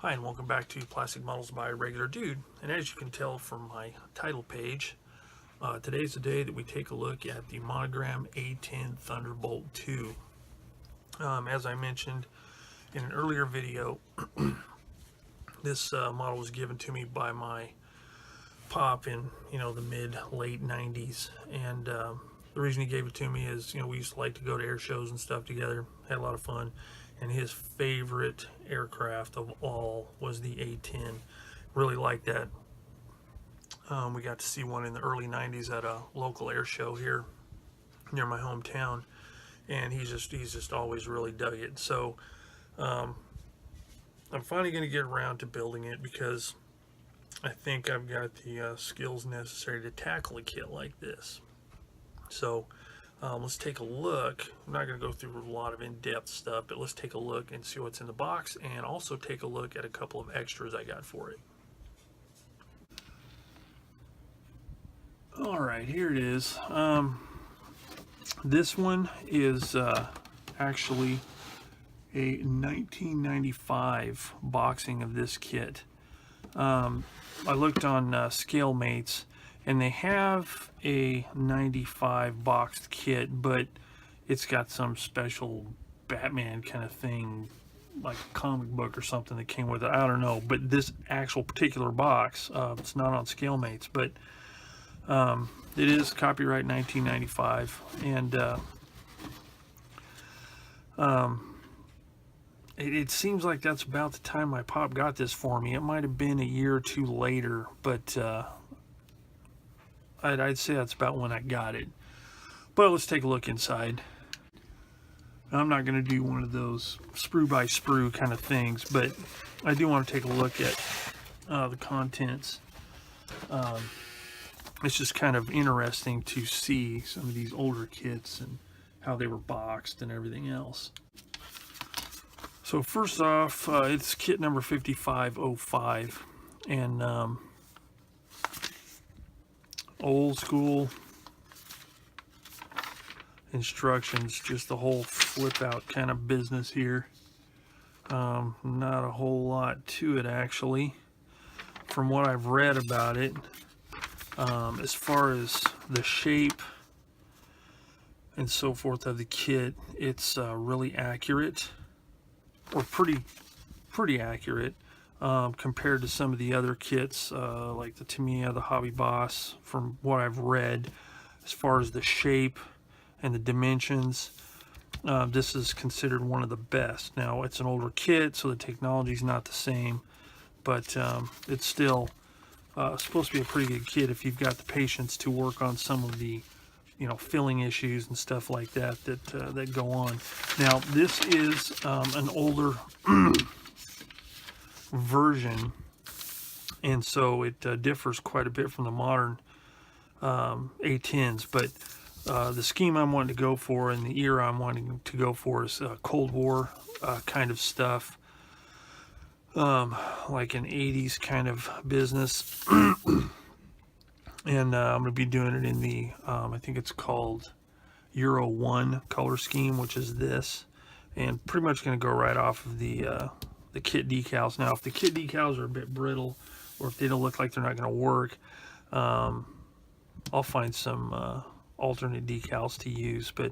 Hi, and welcome back to Plastic Models by Regular Dude. And as you can tell from my title page, today's the day that we take a look at the Monogram A-10 Thunderbolt II. As I mentioned in an earlier video, this model was given to me by my pop in the mid-late 90s, and the reason he gave it to me is we used to like to go to air shows and stuff together, had a lot of fun, and his favorite aircraft of all was the A-10. Really liked that. We got to see one in the early 90s at a local air show here near my hometown, and he's just always really dug it. So I'm finally going to get around to building it because I think I've got the skills necessary to tackle a kit like this. So let's take a look. I'm not going to go through a lot of in-depth stuff, but let's take a look and see what's in the box, and also take a look at a couple of extras I got for it. Alright, here it is. This one is actually a 1995 boxing of this kit. I looked on ScaleMates, and they have a 95 boxed kit, but it's got some special Batman kind of thing, like a comic book or something that came with it. I don't know, but this actual particular box, it's not on ScaleMates, but it is copyright 1995, and it seems like that's about the time my pop got this for me. It might have been a year or two later, but I'd say that's about when I got it. But let's take a look inside. I'm not going to do one of those sprue by sprue kind of things, but I do want to take a look at the contents. It's just kind of interesting to see some of these older kits and how they were boxed and everything else. So first off, it's kit number 5505, and old school instructions, just the whole flip out kind of business here. Not a whole lot to it actually, from what I've read about it. As far as the shape and so forth of the kit, it's really accurate, or pretty accurate, compared to some of the other kits, like the Tamiya, the Hobby Boss. From what I've read, as far as the shape and the dimensions, this is considered one of the best. Now, it's an older kit, so the technology's not the same, but it's still supposed to be a pretty good kit if you've got the patience to work on some of the filling issues and stuff like that that go on. Now, this is an older version, and so it differs quite a bit from the modern A-10s, but the scheme I'm wanting to go for and the era I'm wanting to go for is Cold War kind of stuff, like an 80s kind of business. And I'm going to be doing it in the, I think it's called Euro 1 color scheme, which is this. And pretty much going to go right off of the kit decals. Now, if the kit decals are a bit brittle, or if they don't look like they're not going to work, I'll find some alternate decals to use. But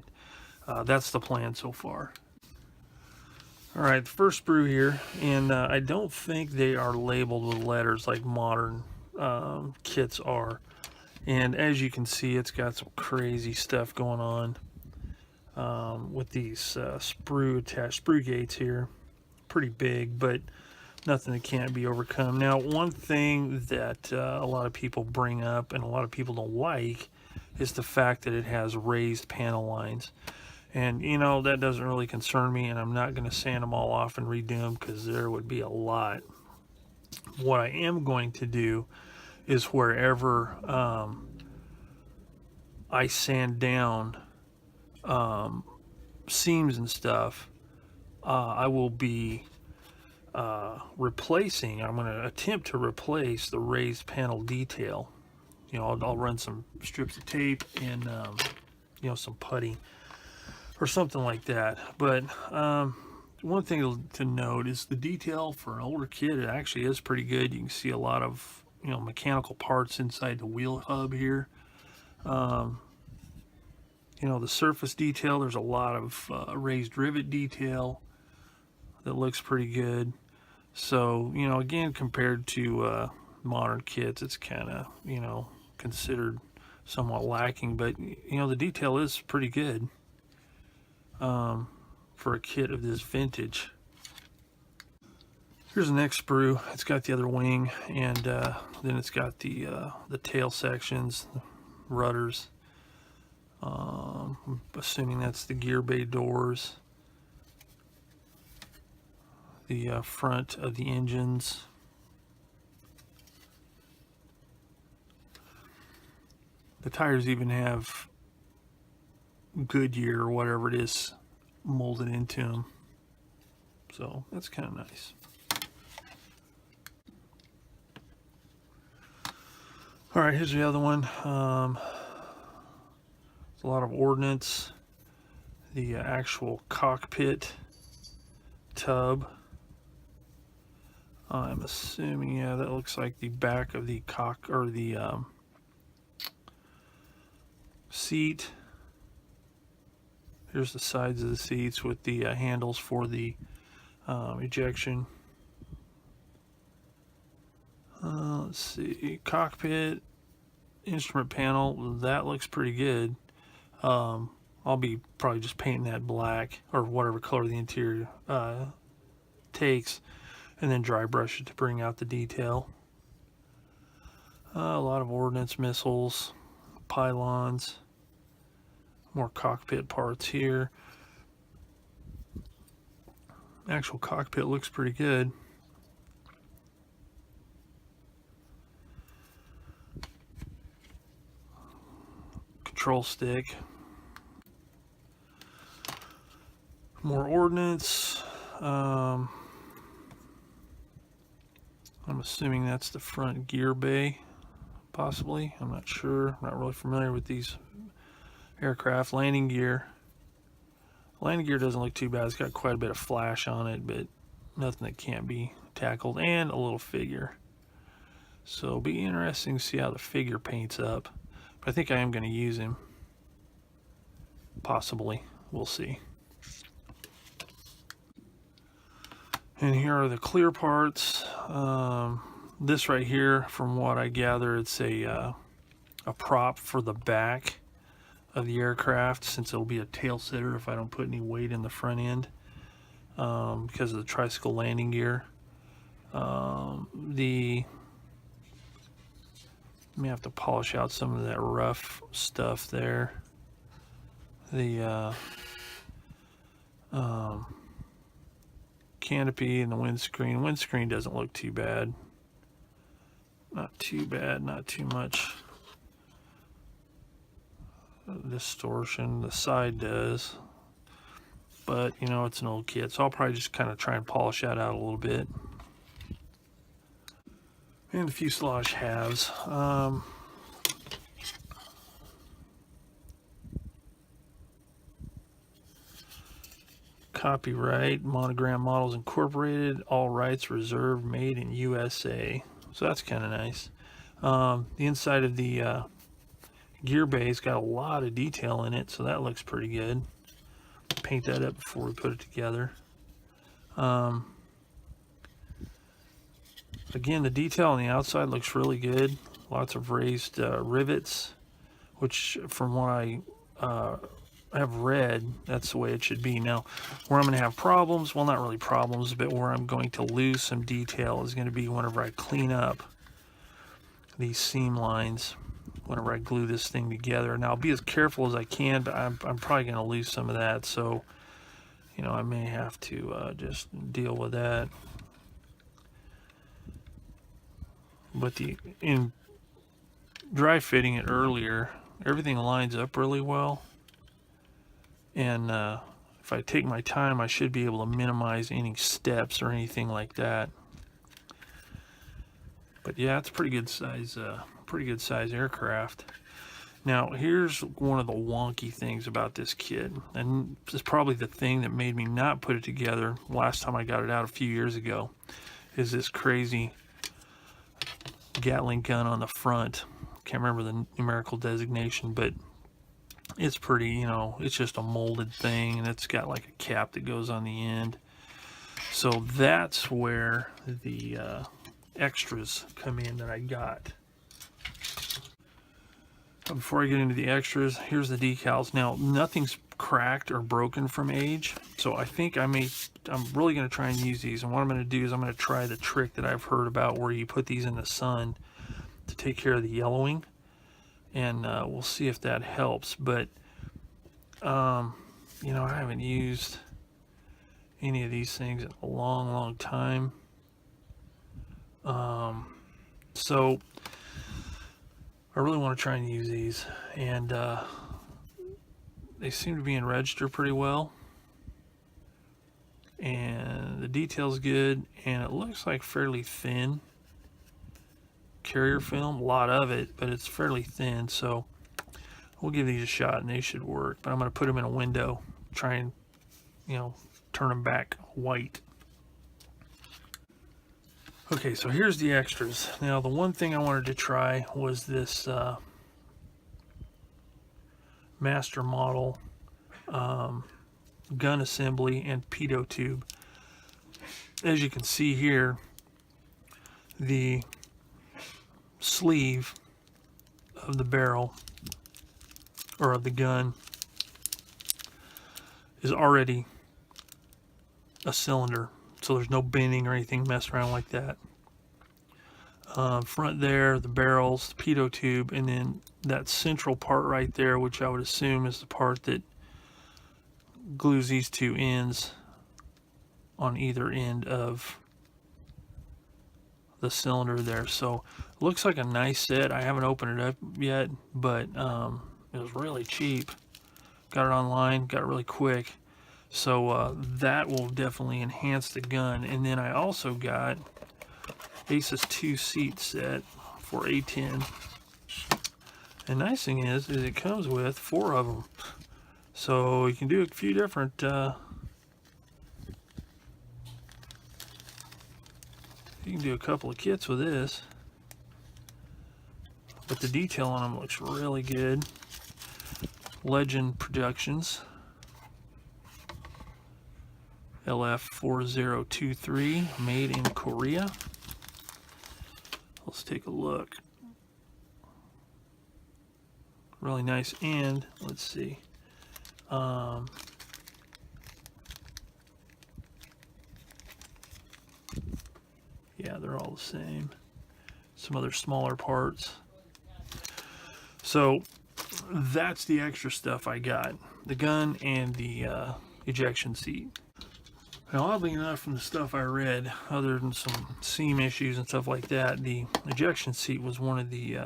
that's the plan so far. Alright, the first sprue here, and I don't think they are labeled with letters like modern kits are. And as you can see, it's got some crazy stuff going on with these sprue gates here. Pretty big, but nothing that can't be overcome. Now, one thing that a lot of people bring up and a lot of people don't like is the fact that it has raised panel lines. And that doesn't really concern me, and I'm not going to sand them all off and redo them because there would be a lot. What I am going to do is wherever I sand down seams and stuff, I will be replacing. I'm going to attempt to replace the raised panel detail. I'll run some strips of tape and some putty or something like that. But one thing to note is the detail for an older kid. It actually is pretty good. You can see a lot of, you know, mechanical parts inside the wheel hub here. You know, the surface detail, there's a lot of raised rivet detail that looks pretty good. So, you know, again, compared to modern kits, it's kind of, you know, considered somewhat lacking. But, you know, the detail is pretty good for a kit of this vintage. Here's the next sprue. It's got the other wing, and then it's got the tail sections, the rudders. I'm assuming that's the gear bay doors, the front of the engines. The tires even have Goodyear or whatever it is molded into them, so that's kind of nice. All right, here's the other one. A lot of ordnance. The actual cockpit tub. I'm assuming, yeah, that looks like the back of the seat. Here's the sides of the seats with the handles for the ejection. Let's see, cockpit, instrument panel, that looks pretty good. I'll be probably just painting that black or whatever color the interior takes, and then dry brush it to bring out the detail. A lot of ordnance, missiles, pylons, more cockpit parts here. Actual cockpit looks pretty good. Control stick. More ordnance. I'm assuming that's the front gear bay, possibly. I'm not sure. I'm not really familiar with these aircraft. Landing gear. Landing gear doesn't look too bad. It's got quite a bit of flash on it, but nothing that can't be tackled. And a little figure. So it'll be interesting to see how the figure paints up. But I think I am going to use him. Possibly. We'll see. And here are the clear parts. This right here, from what I gather, it's a prop for the back of the aircraft, since it'll be a tail sitter if I don't put any weight in the front end, because of the tricycle landing gear. Let me have to polish out some of that rough stuff there. The canopy and the windscreen. Windscreen doesn't look too bad. Not too bad, not too much distortion. The side does. But, you know, it's an old kit, so I'll probably just kind of try and polish that out a little bit. And the fuselage halves. Copyright, Monogram Models Incorporated, all rights reserved, made in USA. So that's kind of nice. The inside of the gear bay's got a lot of detail in it, so that looks pretty good. Paint that up before we put it together. Again, the detail on the outside looks really good. Lots of raised rivets, which from what I have read, that's the way it should be. Now, where I'm going to have problems, well, not really problems, but where I'm going to lose some detail is going to be whenever I clean up these seam lines, whenever I glue this thing together. Now, I'll be as careful as I can, but I'm probably going to lose some of that, so, you know, I may have to just deal with that. But in dry fitting it earlier, everything lines up really well. And if I take my time, I should be able to minimize any steps or anything like that. But yeah, it's a pretty good size aircraft. Now, here's one of the wonky things about this kit, and this is probably the thing that made me not put it together last time I got it out a few years ago, is this crazy Gatling gun on the front. Can't remember the numerical designation, but it's pretty, you know, it's just a molded thing, and it's got like a cap that goes on the end. So that's where the extras come in that I got. Before I get into the extras, here's the decals. Now, nothing's cracked or broken from age, so I think I'm really going to try and use these. And what I'm going to do is I'm going to try the trick that I've heard about where you put these in the sun to take care of the yellowing, and we'll see if that helps. But you know, I haven't used any of these things in a long time, so I really want to try and use these, and they seem to be in register pretty well, and the detail's good, and it looks like fairly thin carrier film, a lot of it, but it's fairly thin, so we'll give these a shot and they should work. But I'm going to put them in a window, try and, you know, turn them back white. Okay, so here's the extras. Now, the one thing I wanted to try was this master model gun assembly and pitot tube. As you can see here, the sleeve of the barrel, or of the gun, is already a cylinder, so there's no bending or anything messed around like that. Front there, the barrels, the pitot tube, and then that central part right there, which I would assume is the part that glues these two ends on either end of the cylinder there. So it looks like a nice set. I haven't opened it up yet, but it was really cheap. Got it online, got it really quick. So that will definitely enhance the gun. And then I also got Ace's 2-seat set for A-10. The nice thing is it comes with 4 of them. So you can do a few different you can do a couple of kits with this. But the detail on them looks really good. Legend Productions LF4023, made in Korea. Let's take a look. Really nice, and let's see. Yeah, they're all the same. Some other smaller parts. So that's the extra stuff I got. The gun and the ejection seat. Now, oddly enough, from the stuff I read, other than some seam issues and stuff like that, the ejection seat was one of the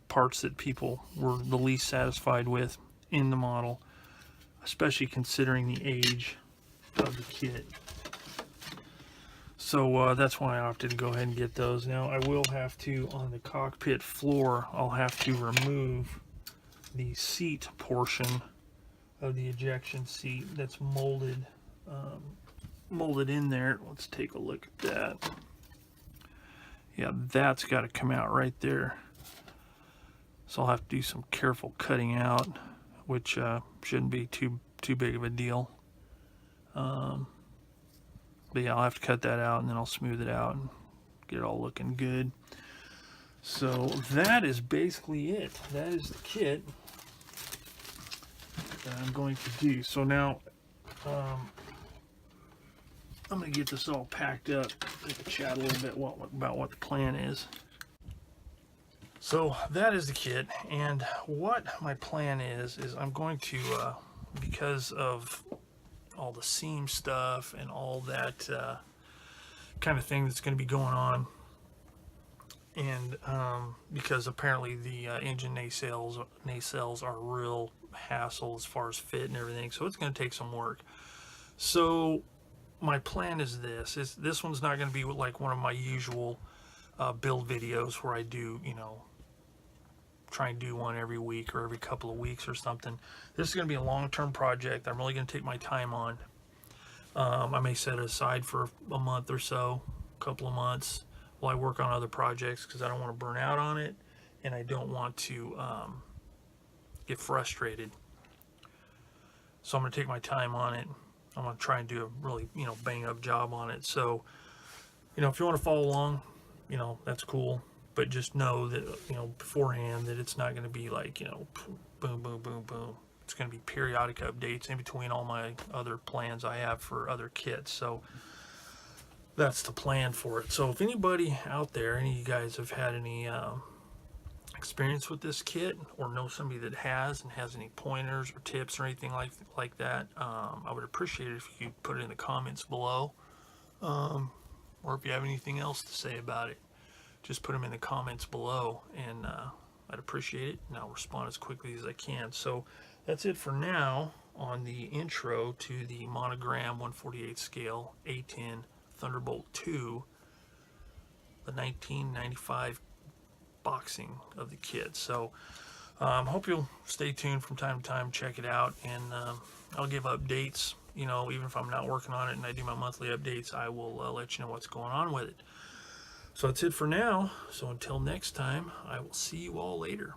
parts that people were the least satisfied with in the model, especially considering the age of the kit. So that's why I opted to go ahead and get those. Now, I will have to, on the cockpit floor, I'll have to remove the seat portion of the ejection seat that's molded in there. Let's take a look at that. Yeah, that's got to come out right there. So I'll have to do some careful cutting out, which shouldn't be too big of a deal. But yeah, I'll have to cut that out, and then I'll smooth it out and get it all looking good. So that is basically it. That is the kit that I'm going to do. So now I'm going to get this all packed up. Take a chat a little bit about what the plan is. So that is the kit, and what my plan is I'm going to, because of all the seam stuff and all that kind of thing that's going to be going on, and because apparently the engine nacelles are a real hassle as far as fit and everything, so it's going to take some work. So my plan is this one's not going to be like one of my usual build videos where I do, you know, try and do one every week or every couple of weeks or something. This is going to be a long-term project. I'm really going to take my time on. I may set it aside for a month or so, a couple of months, while I work on other projects, because I don't want to burn out on it, and I don't want to get frustrated. So I'm going to take my time on it. I'm going to try and do a really, bang up job on it. So, if you want to follow along, that's cool. But just know that, beforehand, that it's not going to be like, boom, boom, boom, boom. It's going to be periodic updates in between all my other plans I have for other kits. So that's the plan for it. So if anybody out there, any of you guys have had any experience with this kit, or know somebody that has and has any pointers or tips or anything like that, I would appreciate it if you could put it in the comments below. Or if you have anything else to say about it, just put them in the comments below, and I'd appreciate it, and I'll respond as quickly as I can. So that's it for now on the intro to the Monogram 1/48 scale A-10 Thunderbolt II, the 1995 boxing of the kit. So hope you'll stay tuned from time to time, check it out, and I'll give updates. Even if I'm not working on it and I do my monthly updates, I will let you know what's going on with it. So that's it for now. So until next time, I will see you all later.